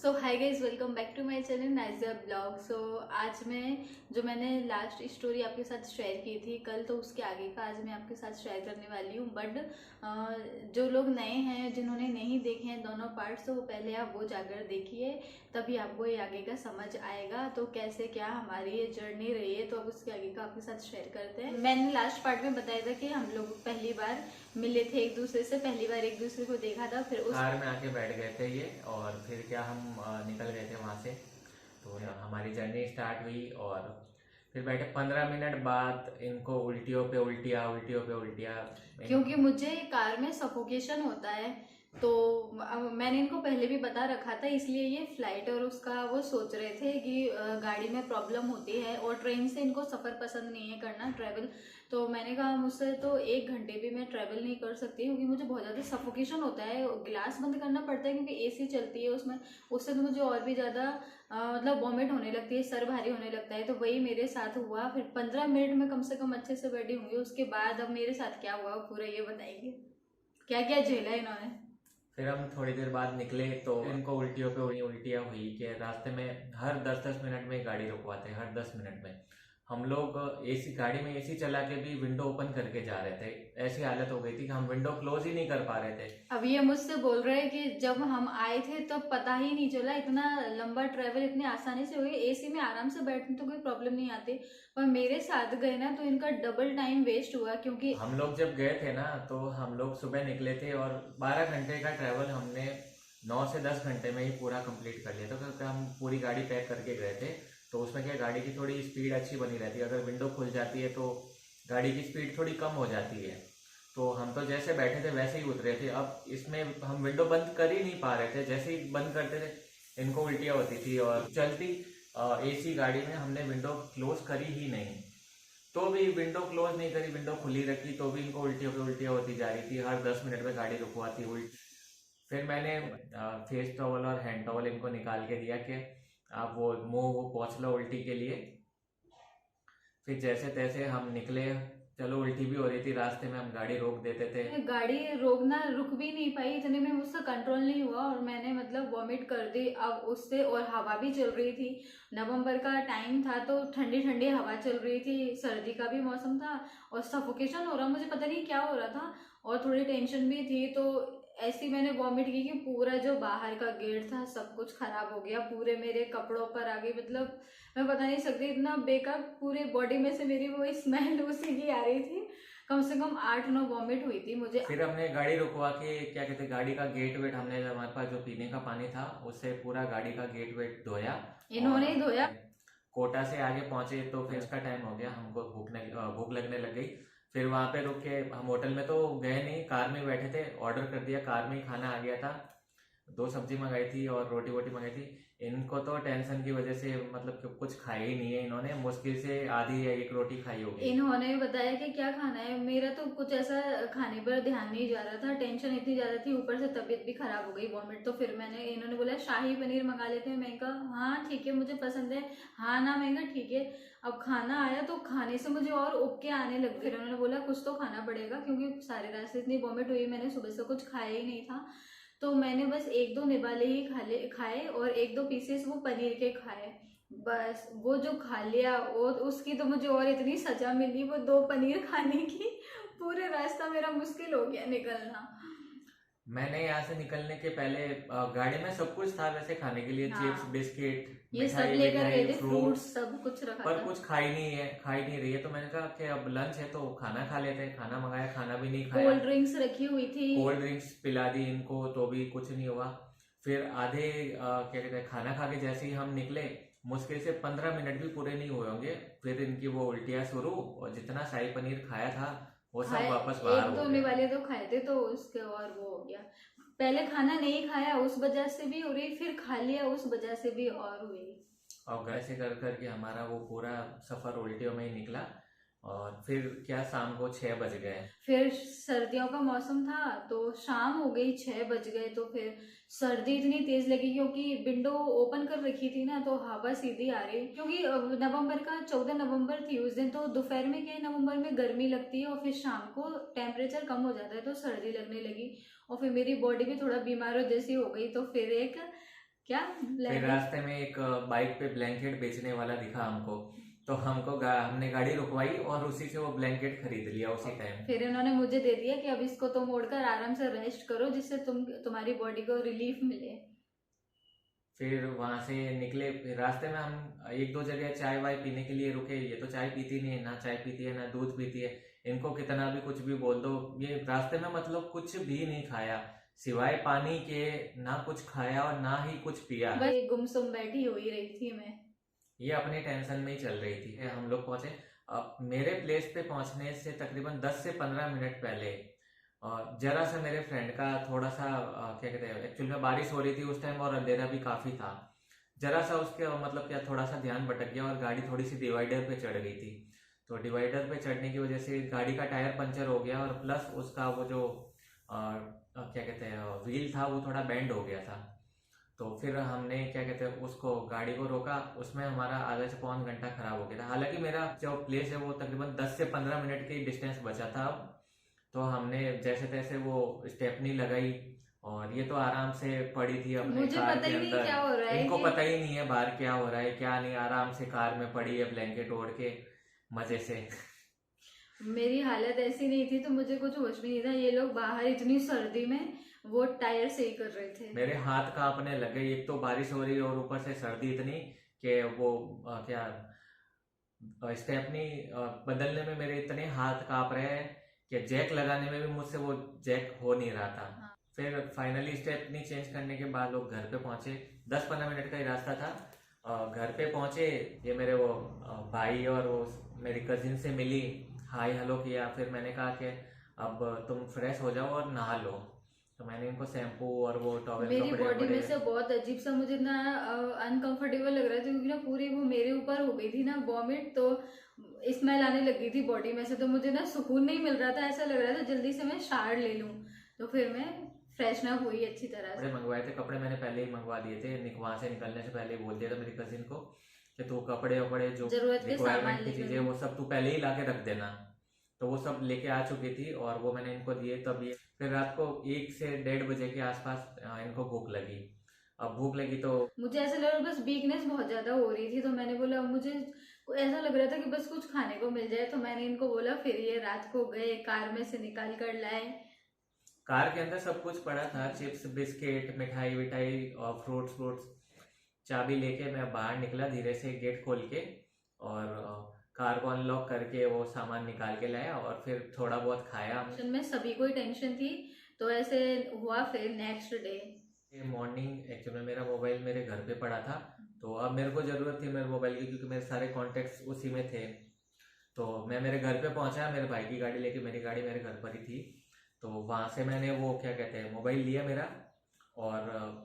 So hi guys, welcome back to my channel Naiza blog. So आज मैंने last story आपके साथ शेयर की थी कल, तो उसके आगे का आज मैं आपके साथ शेयर करने वाली हूँ। बट जो लोग नए हैं, जिन्होंने नहीं देखे हैं दोनों पार्ट्स, तो पहले आप वो जाकर देखिए, तभी आपको ये आगे का समझ आएगा। तो कैसे क्या हमारी ये जर्नी रही है, तो अब उसके आगे का आपके साथ शेयर करते हैं। मैंने लास्ट पार्ट में बताया था कि हम लोग पहली बार मिले थे एक दूसरे से, पहली बार एक दूसरे को देखा था, फिर कार में आके बैठ गए थे ये। और फिर क्या हम निकल गए थे वहाँ से। तो हमारी जर्नी स्टार्ट हुई और फिर बैठे 15 मिनट बाद इनको उल्टियों पे उल्टियाँ, उल्टियों पे उल्टियाँ। क्योंकि मुझे कार में सफोकेशन होता है, तो मैंने इनको पहले भी बता रखा था, इसलिए ये फ्लाइट और उसका वो सोच रहे थे कि गाड़ी में प्रॉब्लम होती है और ट्रेन से इनको सफ़र पसंद नहीं है करना, ट्रैवल। तो मैंने कहा मुझसे तो 1 घंटे भी मैं ट्रैवल नहीं कर सकती, क्योंकि मुझे बहुत ज़्यादा सफोकेशन होता है, ग्लास बंद करना पड़ता है क्योंकि एसी चलती है उसमें। उससे तो मुझे और भी ज़्यादा मतलब वॉमिट होने लगती है, सर भारी होने लगता है। तो वही मेरे साथ हुआ। फिर 15 मिनट में कम से कम अच्छे से बैठी होंगी। उसके बाद अब मेरे साथ क्या हुआ पूरा ये बताएंगे, क्या क्या झेला इन्होंने। फिर हम थोड़ी देर बाद निकले तो इनको उल्टियों पे उल्टियाँ हुई कि रास्ते में हर 10-10 मिनट में गाड़ी रुकवाते, हर 10 मिनट में। हम लोग एसी गाड़ी में एसी चला के भी विंडो ओपन करके जा रहे थे। ऐसी हालत हो गई थी कि हम विंडो क्लोज ही नहीं कर पा रहे थे। अब ये मुझसे बोल रहे हैं कि जब हम आए थे तब पता ही नहीं चला, इतना लंबा ट्रेवल इतनी आसानी से हो गया, एसी में आराम से बैठने तो कोई प्रॉब्लम नहीं आती, पर मेरे साथ गए ना तो इनका डबल टाइम वेस्ट हुआ। क्योंकि हम लोग जब गए थे ना तो हम लोग सुबह निकले थे और 12 घंटे का ट्रैवल हमने 9 से 10 घंटे में ही पूरा कंप्लीट कर लिया था, क्योंकि हम पूरी गाड़ी पैक करके गए थे। तो उसमें क्या, गाड़ी की थोड़ी स्पीड अच्छी बनी रहती है। अगर विंडो खुल जाती है तो गाड़ी की स्पीड थोड़ी कम हो जाती है। तो हम तो जैसे बैठे थे वैसे ही उतरे थे। अब इसमें हम विंडो बंद कर ही नहीं पा रहे थे, जैसे ही बंद करते थे इनको उल्टियाँ होती थी। और चलती एसी गाड़ी में हमने विंडो क्लोज करी ही नहीं, तो भी विंडो क्लोज नहीं करी, विंडो खुली रखी, तो भी इनको उल्टियों पे उल्टियाँ होती जा रही थी। हर 10 मिनट में गाड़ी रुकवाती उल्ट। फिर मैंने फेस टॉवल और हैंड टॉवल इनको निकाल के दिया कि आप वो मुंह वो पोंछ लो उल्टी के लिए। फिर जैसे तैसे हम निकले। चलो उल्टी भी हो रही थी, रास्ते में हम गाड़ी रोक देते थे। गाड़ी रोकना रुक भी नहीं पाई, इतने में मुझसे कंट्रोल नहीं हुआ और मैंने मतलब वॉमिट कर दी। अब उससे, और हवा भी चल रही थी, नवंबर का टाइम था तो ठंडी ठंडी हवा चल रही थी, सर्दी का भी मौसम था और सफोकेशन हो रहा, मुझे पता नहीं क्या हो रहा था और थोड़ी टेंशन भी थी। तो ऐसी मैंने वॉमिट की कि पूरा जो बाहर का गेट था सब कुछ खराब हो गया, पूरे मेरे कपड़ों पर आ गई। मतलब मैं बता नहीं सकती, इतना बेकार पूरे बॉडी में से मेरी वो स्मेल उसी की आ रही थी। कम से कम 8-9 वॉमिट हुई थी मुझे। फिर हमने गाड़ी रुकवा के, क्या कहते हैं, गाड़ी का गेट वेट हमने, हमारे पास जो पीने का पानी था उससे पूरा गाड़ी का गेट वेट धोया। इन्होंने ही धोया। कोटा से आगे पहुंचे तो फिर उसका टाइम हो गया, हमको भूख लगने लग गई। फिर वहां पे रुक के हम होटल में तो गए नहीं, कार में बैठे थे, ऑर्डर कर दिया, कार में ही खाना आ गया था। 2 सब्जी मंगाई थी और रोटी वोटी मंगाई थी। इनको तो टेंशन की वजह से मतलब कि कुछ खाया ही नहीं है इन्होंने, मुश्किल से आधी या एक रोटी खाई होगी। इन्होंने बताया कि क्या खाना है, मेरा तो कुछ ऐसा खाने पर ध्यान नहीं जा रहा था, टेंशन इतनी ज्यादा थी, ऊपर से तबीयत भी खराब हो गई, वॉमिट। तो फिर इन्होंने बोला शाही पनीर मंगा लेते हैं। मैं कहा हाँ ठीक है, मुझे पसंद है। हाँ ना, मैं कहा ठीक है। अब खाना आया तो खाने से मुझे और उबके आने लग गए। फिर उन्होंने बोला कुछ तो खाना पड़ेगा, क्योंकि सारे रास्ते इतनी वॉमिट हुई, मैंने सुबह से कुछ खाया ही नहीं था। तो मैंने बस 1-2 निवाले ही खाए और 1-2 पीसेस वो पनीर के खाए। बस वो जो खा लिया, और उसकी तो मुझे और इतनी सजा मिली वो 2 पनीर खाने की। पूरे रास्ता मेरा मुश्किल हो गया निकलना। मैंने यहाँ से निकलने के पहले गाड़ी में सब कुछ था वैसे खाने के लिए, चिप्स, हाँ, बिस्किट, ये सब मिठाई लेकर गए विठाई, थे, फ्रूट्स। फ्रूट्स सब कुछ रखा पर था। कुछ खा ही नहीं रही है। तो मैंने कहा कि अब लंच है तो खाना खा लेते हैं। खाना मंगाया, खाना भी नहीं खाया। कोल्ड ड्रिंक्स रखी हुई थी। कोल्ड ड्रिंक्स पिला दी इनको तो भी कुछ नहीं हुआ। फिर आधे क्या कहते हैं, खाना खा के जैसे ही हम निकले, मुश्किल से 15 मिनट भी पूरे नहीं हुए होंगे, फिर इनकी वो उल्टियाँ शुरू। और जितना शाही पनीर खाया था वो सब खाए, वापस बाहर एक हो दो गया। निवाले तो खाए थे, तो उसके और वो हो गया। पहले खाना नहीं खाया उस वजह से भी हो रही, फिर खा लिया उस वजह से भी और हुई। और ऐसे कर करके हमारा वो पूरा सफर उल्टियों में ही निकला। और फिर क्या, शाम को 6 बज गए। फिर सर्दियों का मौसम था तो शाम हो गई, 6 बज गए। तो फिर सर्दी इतनी तेज लगी क्योंकि विंडो ओपन कर रखी थी ना, तो हवा सीधी आ रही, क्योंकि नवंबर का 14 नवंबर थी उस दिन। तो दोपहर में क्या है, नवंबर में गर्मी लगती है और फिर शाम को टेम्परेचर कम हो जाता है तो सर्दी लगने लगी। और फिर मेरी बॉडी भी थोड़ा बीमार हो जैसी हो गई। तो फिर एक क्या फिर ब्लैंकेट? रास्ते में एक बाइक पे ब्लैंकेट बेचने वाला दिखा हमको, तो हमने गाड़ी रुकवाई और उसी से वो ब्लैंकेट खरीद लिया उसी टाइम। फिर इन्होंने मुझे दे दिया कि अब इसको तुम ओढ़कर आराम से रेस्ट करो, जिससे तुम्हारी बॉडी को रिलीफ मिले। फिर वहां से निकले, फिर रास्ते में हम एक दो जगह चाय वाय पीने के लिए रुके। ये तो चाय पीती नहीं है, ना चाय पीती है ना दूध पीती है। इनको कितना भी कुछ भी बोल दो, ये रास्ते में मतलब कुछ भी नहीं खाया सिवाय पानी के, ना कुछ खाया और ना ही कुछ पिया। बस ये गुमसुम बैठी हुई रही थी मैं। ये अपने टेंशन में ही चल रही थी। हम लोग पहुंचे। अब मेरे प्लेस पे पहुंचने से तकरीबन 10 से 15 मिनट पहले जरा सा मेरे फ्रेंड का थोड़ा सा क्या कहते हैं, एक्चुअल में बारिश हो रही थी उस टाइम और अंधेरा भी काफी था। जरा सा उसके मतलब क्या थोड़ा सा ध्यान भटक गया और गाड़ी थोड़ी सी डिवाइडर पे चढ़ गई थी। तो डिवाइडर पे चढ़ने की वजह से गाड़ी का टायर पंचर हो गया और प्लस उसका वो जो क्या कहते हैं व्हील था वो थोड़ा बेंड हो गया था। तो फिर हमने क्या कहते हैं उसको गाड़ी को रोका, उसमें हमारा आधा से पौन घंटा खराब हो गया था। हालांकि मेरा जो प्लेस है वो तकरीबन 10 से 15 मिनट की डिस्टेंस बचा था अब। तो हमने जैसे तैसे वो स्टेपनी लगाई और ये तो आराम से पड़ी थी अपने मुझे कार पता के ही नहीं अंदर। क्या हो रहा है इनको कि पता ही नहीं है बाहर क्या हो रहा है क्या नहीं, आराम से कार में पड़ी है ब्लैंकेट ओढ़ के मजे से। मेरी हालत ऐसी नहीं थी तो मुझे कुछ होश भी नहीं था। ये लोग बाहर इतनी सर्दी में वो टायर सही कर रहे थे। मेरे हाथ कांपने लग गए, एक तो बारिश हो रही है और ऊपर से सर्दी इतनी कि वो क्या स्टेपनी बदलने में मेरे इतने हाथ कांप रहे हैं कि जैक लगाने में भी मुझसे वो जैक हो नहीं रहा था। हाँ। फिर फाइनली स्टेपनी चेंज करने के बाद लोग घर पे पहुंचे। 10-15 मिनट का ही रास्ता था। घर पे पहुंचे, ये मेरे वो भाई और वो मेरी कजिन से मिली, हाय हेलो किया। फिर मैंने कहा कि अब तुम फ्रेश हो जाओ और नहा लो। तो मैंने इनको शैम्पू और वो टॉवेल मेरी कपड़े बॉडी में वपड़े। से बहुत अजीब सा मुझे ना अनकंफर्टेबल लग रहा था, क्योंकि ना पूरी वो मेरे ऊपर हो गई थी ना वॉमिट, तो स्मेल आने लग गई थी बॉडी में से। तो मुझे ना सुकून नहीं मिल रहा था, ऐसा लग रहा था जल्दी से मैं शावर ले लूं। तो फिर मैं फ्रेशन हुई अच्छी तरह कपड़े से। मंगवाए थे, कपड़े मैंने पहले ही मंगवा दिए थे। वहां से निकलने से पहले ही बोल दिया था मेरी कजिन को कि तू कपड़े वपड़े जो जरूरत के सामान रिक्वायरमेंट की लेकर चीजें वो सब तू पहले ही ला के रख देना। तो वो सब लेके आ चुकी थी और वो मैंने इनको दिए। तब ये फिर रात को 1 से 1:30 बजे के आसपास इनको भूख लगी। अब भूख लगी तो मुझे ऐसा लग रहा बस वीकनेस बहुत ज्यादा हो रही थी। तो मैंने बोला मुझे ऐसा लग रहा था कि बस कुछ खाने को मिल जाए। तो मैंने इनको बोला, फिर ये रात को गए कार में से निकाल कर लाए। कार के अंदर सब कुछ पड़ा था, चिप्स बिस्किट मिठाई विठाई और फ्रूट्स फ्रूट्स। चाबी लेके मैं बाहर निकला धीरे से गेट खोल के और कार को अनलॉक करके वो सामान निकाल के लाया और फिर थोड़ा बहुत खाया। टेंशन में सभी को ही टेंशन थी। तो ऐसे हुआ। फिर नेक्स्ट डे मॉर्निंग एक्चुअली मेरा मोबाइल मेरे घर पे पड़ा था, तो अब मेरे को ज़रूरत थी मेरे मोबाइल की क्योंकि मेरे सारे कॉन्टेक्ट्स उसी में थे। तो मैं मेरे घर पे पहुंचा, मेरे भाई की गाड़ी लेके, मेरी गाड़ी मेरे घर पर ही थी। तो वहां से मैंने वो क्या कहते हैं मोबाइल लिया मेरा और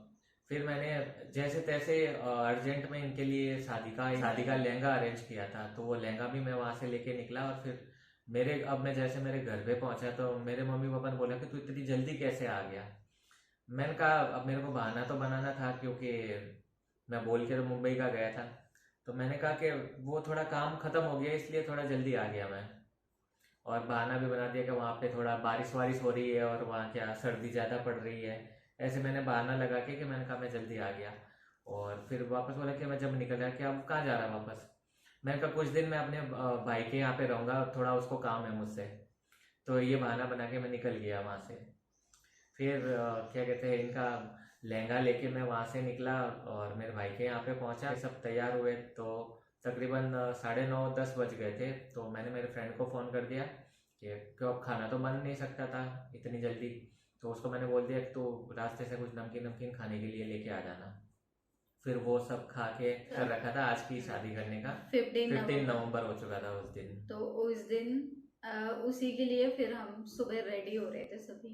फिर मैंने जैसे तैसे अर्जेंट में इनके लिए शादी का लहंगा अरेंज किया था। तो वो लहंगा भी मैं वहां से लेके निकला और फिर अब मैं जैसे मेरे घर पे पहुंचा तो मेरे मम्मी पापा ने बोला कि तू इतनी जल्दी कैसे आ गया। मैंने कहा अब मेरे को बहाना तो बनाना था क्योंकि मैं बोल के तो मुंबई का गया था। तो मैंने कहा कि वो थोड़ा काम खत्म हो गया इसलिए थोड़ा जल्दी आ गया मैं। और बहाना भी बना दिया कि वहाँ पे थोड़ा बारिश वारिश हो रही है और वहाँ क्या सर्दी ज़्यादा पड़ रही है। ऐसे मैंने बहाना लगा के मैंने कहा मैं जल्दी आ गया। और फिर वापस बोला कि मैं जब निकल रहा कि अब कहाँ जा रहा वापस। मैंने कहा कुछ दिन मैं अपने भाई के यहाँ पे रहूँगा, थोड़ा उसको काम है मुझसे। तो ये बहाना बना के मैं निकल गया वहाँ से। फिर क्या कहते हैं इनका लहंगा लेके मैं वहाँ से निकला और मेरे भाई के यहाँ पे पहुँचा। सब तैयार हुए तो तकरीबन 9:30-10 बज गए थे। तो मैंने मेरे फ्रेंड को फ़ोन कर दिया कि क्यों अब खाना तो बन नहीं सकता था इतनी जल्दी। तो उसको मैंने बोल दिया कि तो रास्ते से कुछ नमकीन नमकीन खाने के लिए लेके आ जाना। फिर वो सब खा के कर रखा था आज की शादी करने का। 15 नवंबर हो चुका था उस दिन। तो उस दिन उसी के लिए फिर हम सुबह रेडी हो रहे थे सभी।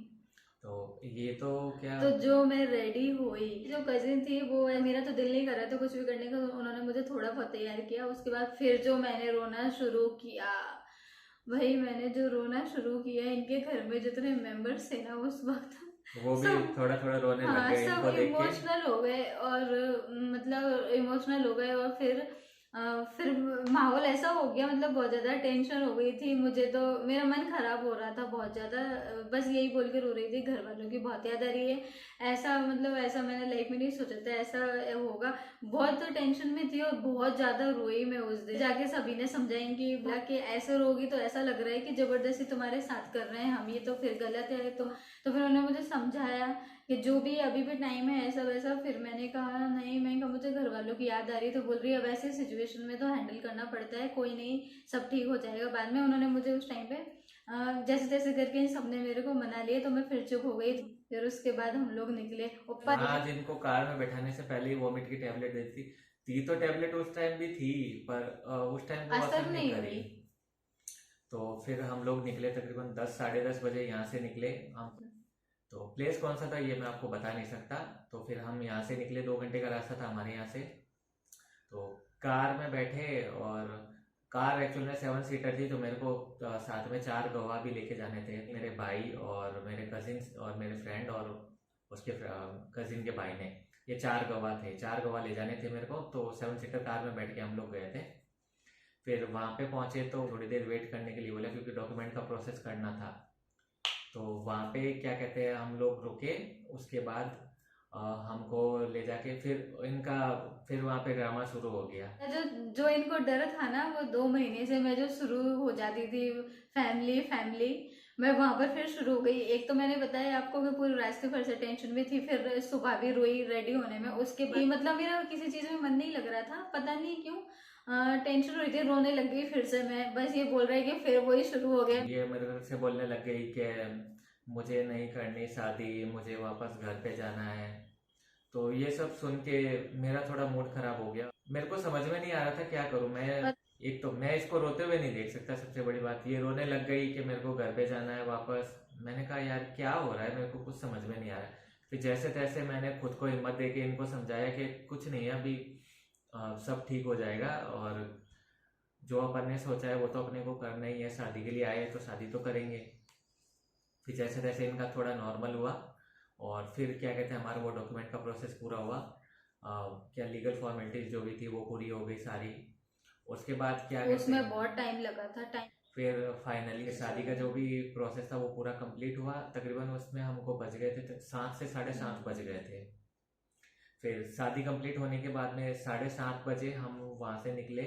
तो ये तो क्या तो जो मैं रेडी हुई, जो कजिन थी वो मेरा तो दिल नहीं कर रहा था कुछ भी करने का, तो उन्होंने मुझे थोड़ा बहुत तैयार किया। उसके बाद फिर जो मैंने रोना शुरू किया, वही मैंने जो रोना शुरू किया, इनके घर में जितने मेंबर्स थे ना उस वक्त वो भी सब थोड़ा थोड़ा रोने लग हाँ गए सब इनको देख के। इमोशनल हो गए। और मतलब इमोशनल हो गए। और फिर फिर माहौल ऐसा हो गया, मतलब बहुत ज़्यादा टेंशन हो गई थी मुझे, तो मेरा मन खराब हो रहा था बहुत ज़्यादा। बस यही बोल के रो रही थी, घर वालों की बहुत याद आ रही है। ऐसा मतलब ऐसा मैंने लाइफ में नहीं सोचा था ऐसा होगा। बहुत टेंशन में थी और बहुत ज़्यादा रोई मैं उस दिन। जाके सभी ने समझाएं कि बोला कि ऐसे रोगी तो ऐसा लग रहा है कि ज़बरदस्ती तुम्हारे साथ कर रहे हैं हम, ये तो फिर गलत है। तो फिर उन्होंने मुझे समझाया कि जो भी अभी भी टाइम है ऐसा वैसा। फिर मैंने कहा नहीं, मैं कहा मुझे घर वालों की याद आ रही। तो बोल रही है अब ऐसे सिचुएशन में तो हैंडल करना पड़ता है, कोई नहीं, सब ठीक हो जाएगा बाद में। उन्होंने मुझे उस टाइम पे जैसे तैसे करके इन सबने मेरे को मना लिया, तो मैं फिर चुप हो गई। फिर उसके बाद हम लोग निकले ऊपर। आज इनको कार में बैठाने से पहले ही वॉमिट की टेबलेट दी थी तो टेबलेट उस टाइम भी थी, पर उस टाइम वो असर असर नहीं नहीं करी। हुई। तो फिर हम लोग निकले तकरीबन 10 साढ़े 10 बजे यहाँ से निकले हम। तो प्लेस कौन सा था ये मैं आपको बता नहीं सकता। तो फिर हम यहाँ से निकले, 2 घंटे का रास्ता था हमारे यहाँ से। तो कार में बैठे, और कार एक्चुअल में 7 सीटर थी, तो मेरे को साथ में 4 गवाह भी लेके जाने थे, मेरे भाई और मेरे कजिन और मेरे फ्रेंड और उसके कजिन के भाई ने। ये 4 गवाह थे, 4 गवाह ले जाने थे मेरे को। तो 7 सीटर कार में बैठ के हम लोग गए थे। फिर वहाँ पे पहुँचे तो थोड़ी देर वेट करने के लिए बोला, क्योंकि डॉक्यूमेंट का प्रोसेस करना था। तो वहाँ पे क्या कहते हैं, हम लोग रुके। उसके बाद हमको ले जाके फिर वहाँ पे ड्रामा शुरू हो गया। जो जो इनको डर था ना, वो 2 महीने से मैं जो शुरू हो जाती थी फैमिली फैमिली, मैं वहां पर फिर शुरू हो गई। एक तो मैंने बताया आपको कि पूरे रास्ते भर से टेंशन में थी, फिर सुबह भी रोई रेडी होने में। उसके बाद मतलब मेरा किसी चीज में मन नहीं लग रहा था, पता नहीं क्यों टेंशन हो रही थी, रोने लग गई फिर से मैं। बस ये बोल रहे कि फिर वही शुरू हो गया। ये मेरे से बोलने लग गई कि मुझे नहीं करनी शादी, मुझे वापस घर पे जाना है। तो ये सब सुन के मेरा थोड़ा मूड खराब हो गया। मेरे को समझ में नहीं आ रहा था क्या करूं मैं। एक तो मैं इसको रोते हुए नहीं देख सकता, सबसे बड़ी बात ये रोने लग गई कि मेरे को घर पे जाना है वापस। मैंने कहा यार क्या हो रहा है, मेरे को कुछ समझ में नहीं आ रहा है। फिर जैसे तैसे मैंने खुद को हिम्मत दे के इनको समझाया कि कुछ नहीं है अभी, सब ठीक हो जाएगा, और जो अपन ने सोचा है वो तो अपने को करना ही है, शादी के लिए आए तो शादी तो करेंगे। फिर जैसे तैसे इनका थोड़ा नॉर्मल हुआ, और फिर क्या कहते हैं हमारा वो डॉक्यूमेंट का प्रोसेस पूरा हुआ। क्या लीगल फॉर्मेलिटीज जो भी थी वो पूरी हो गई सारी। उसके बाद क्या कहते उसमें हैं, बहुत टाइम लगा था टाइम। फिर फाइनली शादी का जो भी प्रोसेस था वो पूरा कंप्लीट हुआ। तकरीबन उसमें हमको बज गए थे 7 से 7:30 बज गए थे। फिर शादी कंप्लीट होने के बाद में 7:30 बजे हम वहाँ से निकले।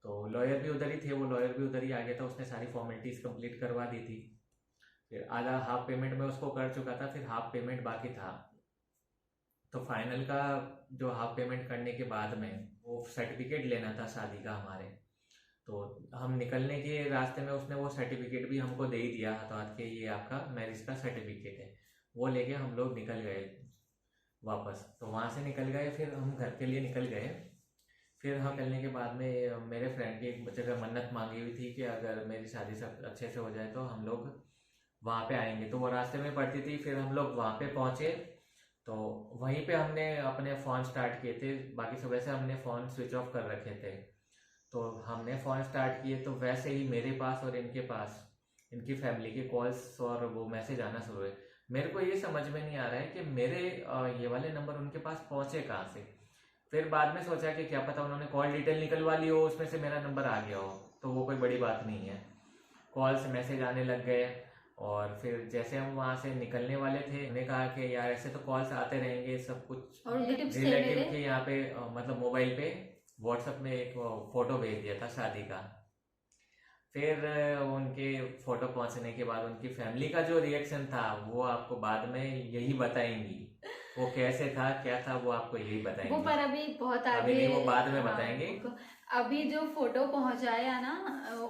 तो लॉयर भी उधर ही थे, वो लॉयर भी उधर ही आ गया था, उसने सारी फॉर्मेलिटीज कंप्लीट करवा दी थी। फिर आधा हाफ पेमेंट मैं उसको कर चुका था, फिर हाफ पेमेंट बाकी था। तो फाइनल का जो हाफ पेमेंट करने के बाद में वो सर्टिफिकेट लेना था शादी का हमारे। तो हम निकलने के रास्ते में उसने वो सर्टिफिकेट भी हमको दे ही दिया हाथों हाथ के, ये आपका मैरिज का सर्टिफिकेट है। वो लेके हम लोग निकल गए वापस। तो वहाँ से निकल गए, फिर हम घर के लिए निकल गए। फिर हम निकलने के बाद में मेरे फ्रेंड की एक जगह मन्नत मांगी हुई थी कि अगर मेरी शादी सब अच्छे से हो जाए तो हम लोग वहाँ पे आएंगे। तो वो रास्ते में पड़ती थी। फिर हम लोग वहाँ पे पहुँचे, तो वहीं पे हमने अपने फ़ोन स्टार्ट किए थे। बाकी सुबह से हमने फ़ोन स्विच ऑफ कर रखे थे। तो हमने फ़ोन स्टार्ट किए तो वैसे ही मेरे पास और इनके पास, इनकी फैमिली के कॉल्स और वो मैसेज आना शुरू हुए। मेरे को ये समझ में नहीं आ रहा है कि मेरे ये वाले नंबर उनके पास पहुँचे कहाँ से। फिर बाद में सोचा कि क्या पता उन्होंने कॉल डिटेल निकलवा ली हो, उसमें से मेरा नंबर आ गया हो, तो वो कोई बड़ी बात नहीं है। कॉल से मैसेज आने लग गए। और फिर जैसे हम वहाँ से निकलने वाले थे, उन्हें कहा कि यार ऐसे तो कॉल्स आते रहेंगे सब कुछ। और रिलेटिव्स थे रिलेटिव मेरे। के यहाँ पे मतलब मोबाइल पे व्हाट्सएप में एक फोटो भेज दिया था शादी का। फिर उनके फोटो पहुंचने के बाद उनकी फैमिली का जो रिएक्शन था वो आपको बाद में यही बताएंगी। वो कैसे था क्या था वो आपको यही वो बताएंगी। पर अभी बहुत अभी आगे। नहीं, वो बाद में हाँ, बताएंगे। अभी जो फोटो पहुंचाया ना,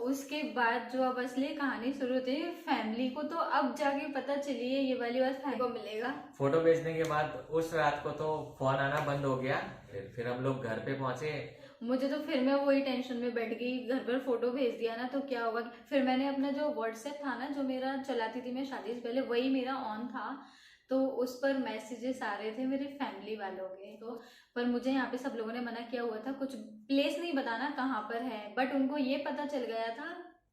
उसके बाद जो अब असली कहानी शुरू थी फैमिली को, तो अब जाके पता चली है, ये वाली बात फैमिली को मिलेगा। फोटो भेजने के बाद उस रात को तो फोन आना बंद हो गया। फिर हम लोग घर पे पहुंचे। मुझे तो फिर मैं वही टेंशन में बैठ गई, घर पर फोटो भेज दिया ना तो क्या होगा। फिर मैंने अपना जो व्हाट्सएप था ना, जो मेरा चलाती थी मैं शादी से पहले, वही मेरा ऑन था। तो उस पर मैसेजेस आ रहे थे मेरे फैमिली वालों के। तो पर मुझे यहाँ पे सब लोगों ने मना किया हुआ था, कुछ प्लेस नहीं बताना कहाँ पर है, बट उनको ये पता चल गया था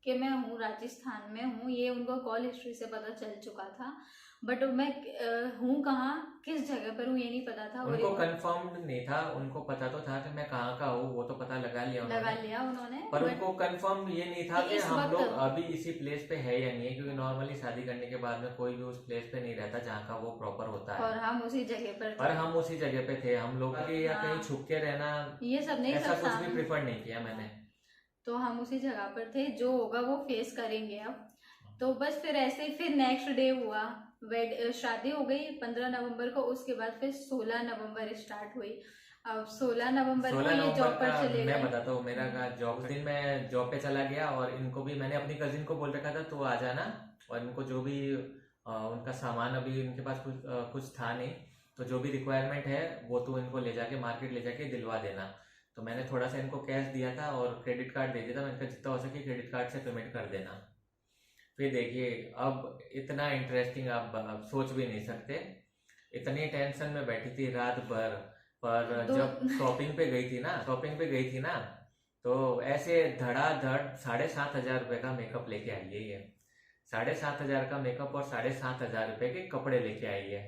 कि मैं हूँ राजस्थान में हूँ, ये उनको कॉल हिस्ट्री से पता चल चुका था। बट मैं हूँ कहाँ, किस जगह पर हूँ ये नहीं पता था। और उनको कंफर्म नहीं था, उनको पता तो था कि मैं कहाँ का हूँ, वो तो पता लगा लिया लगा उन्होंने, लिया उन्होंने, पर बट उनको कंफर्म ये नहीं था कि इस हम वक्त लोग अभी इसी प्लेस पे है या नहीं है, क्योंकि नॉर्मली शादी करने के बाद में कोई भी उस प्लेस पे नहीं रहता जहाँ का वो प्रॉपर होता है। और हम उसी जगह पर और थे। हम उसी जगह पे थे, हम लोग के या कहीं हाँ, छुप के रहना ये सब नहीं, ऐसा सब कुछ भी सामने। प्रिफर नहीं किया मैंने। तो हम उसी जगह पर थे, जो होगा वो फेस करेंगे अब। तो बस फिर ऐसे ही फिर नेक्स्ट डे हुआ, शादी हो गई 15 नवंबर को। उसके बाद फिर 16 नवंबर स्टार्ट हुई। अब 16 नवंबर को 16 ये नवंबर जॉब का पर चले मैं गए। बताता हूँ, मेरा का जॉब दिन मैं जॉब पे चला गया, और इनको भी मैंने अपनी कजिन को बोल रखा था तो आ जाना, और इनको जो भी उनका सामान अभी इनके पास कुछ था नहीं, तो जो भी रिक्वायरमेंट है वो तो इनको ले जाके मार्केट ले जाके दिलवा देना। तो मैंने थोड़ा सा इनको कैश दिया था और क्रेडिट कार्ड दे दिया था, मैंने कहा जितना हो सके क्रेडिट कार्ड से पेमेंट कर देना। फिर देखिए, अब इतना इंटरेस्टिंग आप सोच भी नहीं सकते, इतनी टेंशन में बैठी थी रात भर। पर दो जब शॉपिंग पे गई थी ना, तो ऐसे धड़ाधड़ 7,500 रुपये का मेकअप लेके आई है ये। 7,500 का मेकअप और 7,500 रुपये के कपड़े लेके आई है।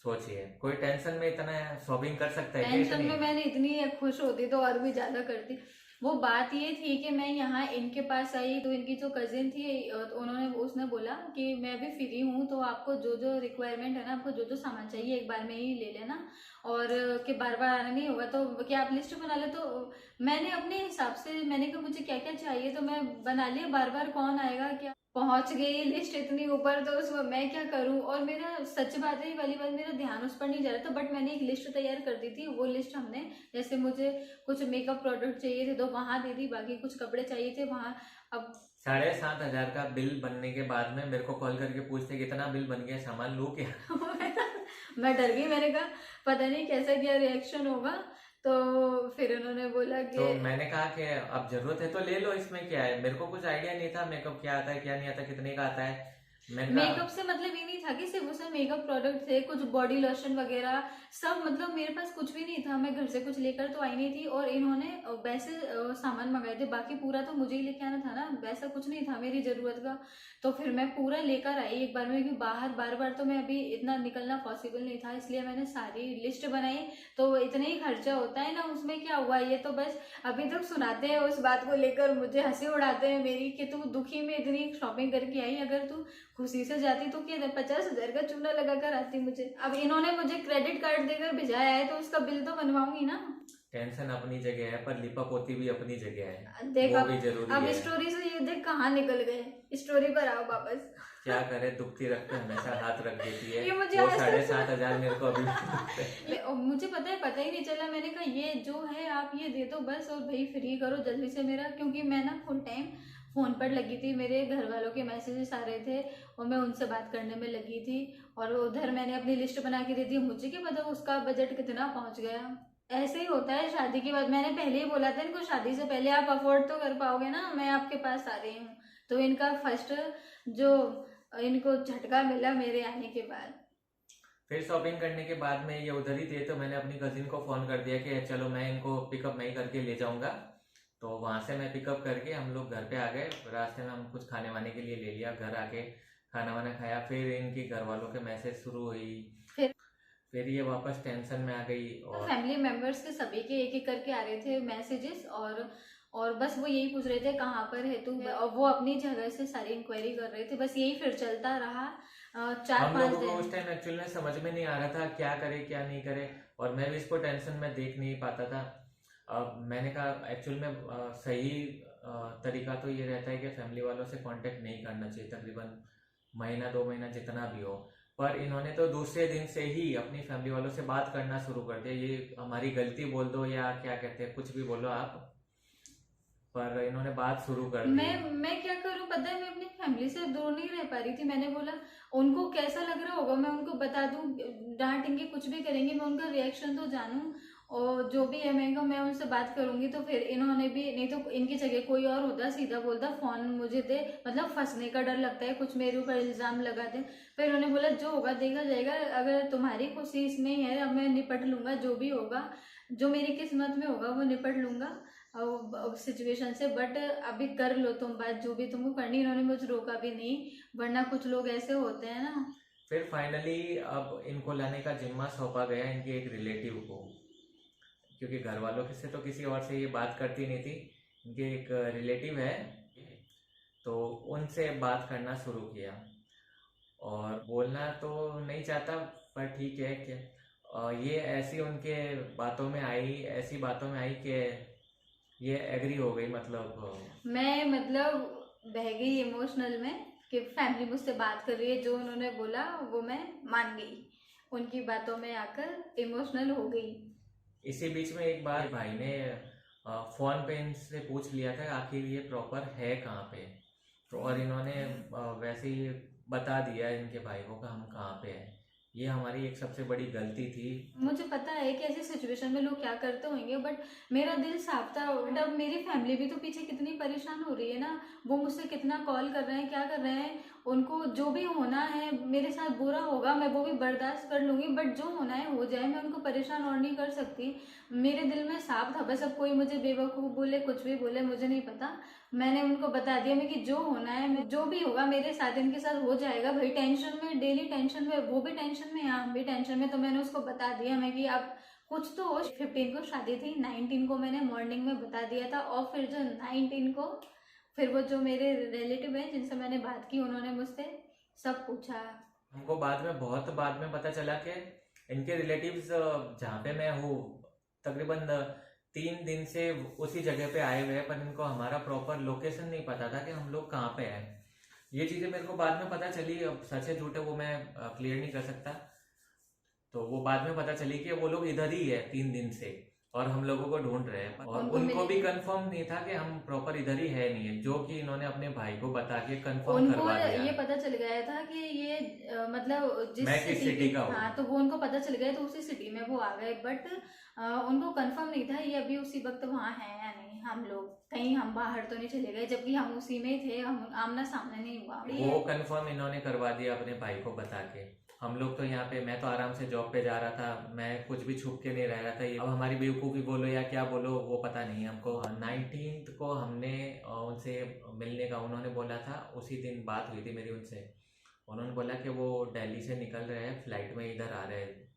सोचिए, कोई टेंशन में इतना शॉपिंग कर सकता है क्या टेंशन इतनी? में मैंने इतनी खुश होती तो और भी ज्यादा करती। वो बात ये थी कि मैं यहाँ इनके पास आई, तो इनकी जो कजिन थी उन्होंने उसने बोला कि मैं भी फ्री हूँ, तो आपको जो जो रिक्वायरमेंट है ना, आपको जो जो सामान चाहिए एक बार में ही ले लेना, और कि बार बार आना नहीं होगा, तो क्या आप लिस्ट बना ले। तो मैंने अपने हिसाब से मैंने कहा मुझे क्या क्या चाहिए, तो मैं बना लिया, बार बार कौन आएगा क्या। पहुंच गई लिस्ट इतनी ऊपर, तो उसमें मैं क्या करूं। और मेरा सच बात है, ये वाली बात, मेरा ध्यान उस पर नहीं जा रहा था, बट मैंने एक लिस्ट तैयार कर दी थी। वो लिस्ट हमने, जैसे मुझे कुछ मेकअप प्रोडक्ट चाहिए थे तो वहां दे दी, बाकी कुछ कपड़े चाहिए थे वहां। अब 7,500 का बिल बनने के बाद में मेरे को कॉल करके पूछते कितना बिल बन गया, सामान लूं क्या? मैं डर गई, मैंने कहा पता नहीं कैसा क्या रिएक्शन होगा। तो फिर उन्होंने बोला कि तो मैंने कहा कि अब जरूरत है तो ले लो, इसमें क्या है। मेरे को कुछ आइडिया नहीं था मेकअप क्या आता है क्या नहीं आता, कितने का आता है। मैंने कहा मेकअप से मतलब ये नहीं था कि सिर्फ उसमें मेकअप प्रोडक्ट थे, कुछ बॉडी लोशन वगैरह सब, मतलब मेरे पास कुछ भी नहीं था, मैं घर से कुछ लेकर तो आई नहीं थी। और इन्होंने वैसे सामान मंगाए थे, बाकी पूरा तो मुझे ही लेके आना था ना, वैसा कुछ नहीं था मेरी जरूरत का। तो फिर मैं पूरा लेकर आई एक बार में, क्योंकि बाहर बार बार तो मैं अभी इतना निकलना पॉसिबल नहीं था, इसलिए मैंने सारी लिस्ट बनाई। तो इतना ही खर्चा होता है ना, उसमें क्या हुआ, ये तो बस अभी तक सुनाते हैं उस बात को लेकर, मुझे हंसी उड़ाते हैं मेरी, कि तू दुखी में इतनी शॉपिंग करके आई, अगर तू खुशी से जाती तो क्या 50,000 का चूना लगा कर आती मुझे। अब इन्होंने मुझे क्रेडिट कार्ड देकर भिजाया है, तो उसका बिल तो बनवाऊंगी ना। टेंशन अपनी जगह है, पर लिपा पोती भी अपनी जगह है, देख वो भी जरूरी अब है। स्टोरी से ये देख कहाँ निकल गए, स्टोरी पर आओ वापस। क्या करे, दुखती रख पे हमेशा हाथ रख देती है। ये मुझे वो आज तक 7,500 मेरे को अभी भी दुखते हैं। और मुझे पता ही नहीं चला। मैंने कहा ये जो है आप ये दे दो बस, और भाई फ्री करो जल्दी से मेरा, क्योंकि मैं ना फुल टाइम फोन पर लगी थी, मेरे घर वालों के मैसेजेस आ रहे थे और मैं उनसे बात करने में लगी थी। और उधर मैंने अपनी लिस्ट बना के दे दी, मुझे क्या पता उसका बजट कितना पहुंच गया। ऐसे ही होता है शादी के बाद। मैंने पहले ही बोला था इनको, शादी से पहले आप अफोर्ड तो कर पाओगे ना, मैं आपके पास आ रही हूँ। तो इनका फर्स्ट जो इनको झटका मिला मेरे आने के बाद। फिर शॉपिंग करने के बाद में ये उधर ही थे, तो मैंने अपनी कजिन को फोन कर दिया कि चलो मैं इनको पिकअप नहीं करके ले जाऊंगा। तो वहां से मैं पिकअप करके हम लोग घर पे आ गए। रास्ते में हम कुछ खाने वाने के लिए ले लिया, घर आके खाना वाना खाया। फिर इनकी घर वालों के मैसेज शुरू हुई, फिर फिर ये वापस टेंशन में आ गई। और फैमिली मेंबर्स के सभी के एक एक करके आ रहे थे मैसेजेस, और बस वो यही पूछ रहे थे कहाँ पर है तू, और वो अपनी जगह से सारी इंक्वायरी कर रहे थे। बस यही फिर चलता रहा हम 4-5 लोगों को उस दिन। टाइम एक्चुअल में समझ में नहीं आ रहा था क्या करे क्या नहीं करे, और मैं भी इसको टेंशन में देख नहीं पाता था। अब मैंने कहा एक्चुअल में सही तरीका तो ये रहता है कि फैमिली वालों से कांटेक्ट नहीं करना चाहिए, तकरीबन महीना 2 महीना जितना भी हो। पर इन्होंने तो दूसरे दिन से ही अपनी फैमिली वालों से बात करना शुरू कर दिया। ये हमारी गलती बोल दो या क्या कहते हैं, कुछ भी बोलो आप, पर इन्होंने बात शुरू कर दी। मैं क्या करूं, पता है मैं अपनी फैमिली से दूर नहीं रह पा रही थी। मैंने बोला उनको कैसा लग रहा होगा, मैं उनको बता दूं, डांटेंगे कुछ भी करेंगे, मैं उनका रिएक्शन तो जानूं, और जो भी है मैं उनसे बात करूंगी। तो फिर इन्होंने भी, नहीं तो इनकी जगह कोई और होता सीधा बोलता फोन मुझे दे, मतलब फंसने का डर लगता है, कुछ मेरे ऊपर इल्जाम लगा दे। फिर इन्होंने बोला जो होगा देखा जाएगा, अगर तुम्हारी खुशी इसमें है अब मैं निपट लूंगा, जो भी होगा, जो मेरी किस्मत में होगा वो निपट लूंगा सिचुएशन से। बट अभी कर लो तुम बात, जो भी तुमको करनी। इन्होंने मुझे रोका भी नहीं, वरना कुछ लोग ऐसे होते हैं ना। फिर फाइनली अब इनको लाने का जिम्मा सौंपा गया इनके एक रिलेटिव को, क्योंकि घर वालों से तो किसी और से ये बात करती नहीं थी। इनके एक रिलेटिव है, तो उनसे बात करना शुरू किया। और बोलना तो नहीं चाहता, पर ठीक है कि ये ऐसी उनके बातों में आई, ऐसी बातों में आई कि ये एग्री हो गई। मतलब मैं बह गई इमोशनल में कि फैमिली मुझसे बात कर रही है, जो उन्होंने बोला वो मैं मान गई, उनकी बातों में आकर इमोशनल हो गई। इसी बीच में एक बार भाई ने फोन पे इनसे पूछ लिया था आखिर ये प्रॉपर है कहाँ पे, तो और इन्होंने वैसे ही बता दिया इनके भाई को कि हम कहाँ पे हैं। ये हमारी एक सबसे बड़ी गलती थी। मुझे पता है कि ऐसी सिचुएशन में लोग क्या करते होंगे, बट मेरा दिल साफ था। अब मेरी फैमिली भी तो पीछे कितनी परेशान हो रही है ना, वो मुझसे कितना कॉल कर रहे हैं, क्या कर रहे हैं। उनको जो भी होना है मेरे साथ बुरा होगा, मैं वो भी बर्दाश्त कर लूंगी, बट जो होना है हो जाए, मैं उनको परेशान और नहीं कर सकती। मेरे दिल में साफ था, बस अब कोई मुझे बेवकूफ़ बोले, कुछ भी बोले, मुझे नहीं पता। मैंने उनको बता दिया मैं कि जो होना है, जो भी होगा मेरे साथ, इनके साथ हो जाएगा। भाई टेंशन में, डेली टेंशन में, वो भी टेंशन में, हम भी टेंशन में। तो मैंने उसको बता दिया मैं कि अब कुछ तो हो। 15 को शादी थी, 19 को मैंने मॉर्निंग में बता दिया था। और फिर जो 19 को फिर वो जो मेरे रिलेटिव हैं जिनसे मैंने बात की, उन्होंने मुझसे सब पूछा। हमको बाद में, बहुत बाद में पता चला कि इनके रिलेटिव्स जहाँ पे मैं हूँ तकरीबन 3 दिन से उसी जगह पे आए हुए हैं, पर इनको हमारा प्रॉपर लोकेशन नहीं पता था कि हम लोग कहाँ पे हैं। ये चीज़ें मेरे को बाद में पता चली, अब सच है झूठ है वो मैं क्लियर नहीं कर सकता। तो वो बाद में पता चली कि वो लोग इधर ही है 3 दिन से, और हम लोगों को ढूंढ रहे हैं। और उनको भी कंफर्म नहीं था कि हम प्रॉपर इधर ही है नहीं है, जो कि इन्होंने अपने भाई को बता के कंफर्म उनको करवा दिया। ये पता चल गया था कि ये मैं किस सिटी का हूँ। हाँ, तो वो उनको पता चल गया, तो उसी सिटी में वो आ गए। बट उनको कंफर्म नहीं था ये अभी उसी वक्त वहाँ है या नहीं। हम लोग कहीं हम बाहर तो नहीं चले गए, जबकि हम उसी में थे, हम आमना सामने नहीं हुआ। वो कंफर्म इन्होंने करवा दिया अपने भाई को बता के। हम लोग तो यहाँ पे, मैं तो आराम से जॉब पे जा रहा था, मैं कुछ भी छुप के नहीं रह रहा था। अब हमारी बेवकूफ़ी बोलो या क्या बोलो वो पता नहीं हमको। 19 को हमने उनसे मिलने का, उन्होंने बोला था, उसी दिन बात हुई थी मेरी उनसे। उन्होंने बोला कि वो दिल्ली से निकल रहे हैं, फ्लाइट में इधर आ रहे हैं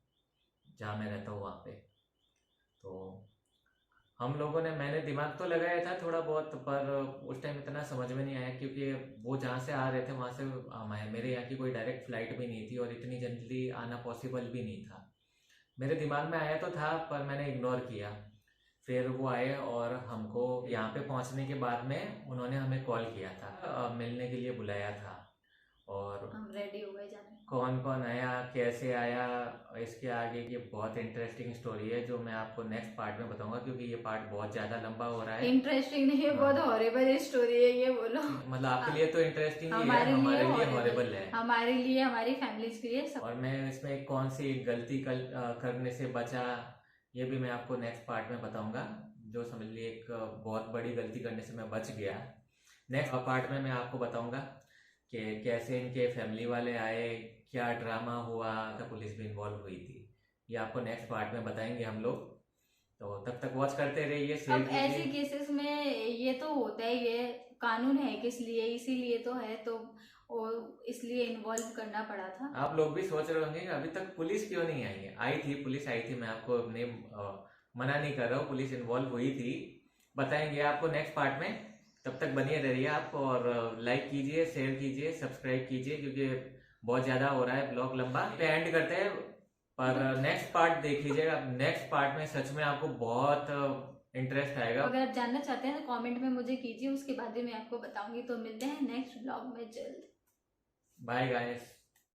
जहाँ मैं रहता हूँ वहाँ पे। तो हम लोगों ने, मैंने दिमाग तो लगाया था थोड़ा बहुत, पर उस टाइम इतना समझ में नहीं आया, क्योंकि वो जहाँ से आ रहे थे वहाँ से मेरे यहाँ की कोई डायरेक्ट फ्लाइट भी नहीं थी, और इतनी जल्दी आना पॉसिबल भी नहीं था। मेरे दिमाग में आया तो था, पर मैंने इग्नोर किया। फिर वो आए और हमको यहाँ पे पहुँचने के बाद में उन्होंने हमें कॉल किया था, मिलने के लिए बुलाया था। और हम रेडी हो गए जाने। कौन कौन आया, कैसे आया, इसके आगे की बहुत इंटरेस्टिंग स्टोरी है जो मैं आपको नेक्स्ट पार्ट में बताऊंगा, क्योंकि ये पार्ट बहुत ज़्यादा लंबा हो रहा है। इंटरेस्टिंग नहीं है, बहुत हॉरिबल स्टोरी है ये, बोलो। मतलब आपके लिए तो इंटरेस्टिंग ही है, हमारे हमारे लिए हॉरिबल है। हमारे लिए, हमारी फैमिलीज के लिए सब। और मैं इसमें कौन सी गलती करने से बचा, ये भी मैं आपको नेक्स्ट पार्ट में बताऊंगा। जो समझ लिए एक बहुत बड़ी गलती करने से मैं बच गया। नेक्स्ट पार्ट में मैं आपको बताऊंगा कि कैसे इनके फैमिली वाले आए, क्या ड्रामा हुआ, तो पुलिस भी इन्वॉल्व हुई थी। ये आपको नेक्स्ट पार्ट में बताएंगे हम लोग। तो तब तक वॉच करते रहिए, शेयर अब ऐसे कीजिए। केसेस में ये तो होता ही है, कानून है किस लिए, इसीलिए तो है, तो और इसलिए इन्वॉल्व करना पड़ा था। आप लोग भी सोच रहे होंगे कि अभी तक पुलिस क्यों नहीं आई है। आई थी, पुलिस आई थी, मैं आपको अपने मना नहीं कर रहा हूँ, पुलिस इन्वॉल्व हुई थी। बताएंगे आपको नेक्स्ट पार्ट में। तब तक बनिए रहिए आप, और लाइक कीजिए, शेयर कीजिए, सब्सक्राइब कीजिए, क्योंकि बहुत ज़्यादा हो रहा है ब्लॉग लंबा। एंड करते हैं, पर नेक्स्ट पार्ट देख लीजिएगा। नेक्स्ट पार्ट में सच में आपको बहुत इंटरेस्ट आएगा। अगर आप जानना चाहते हैं तो कमेंट में मुझे कीजिए, उसके बाद ही मैं आपको बताऊंगी। तो मिलते हैं नेक्स्ट ब्लॉग में जल्द। Bye guys.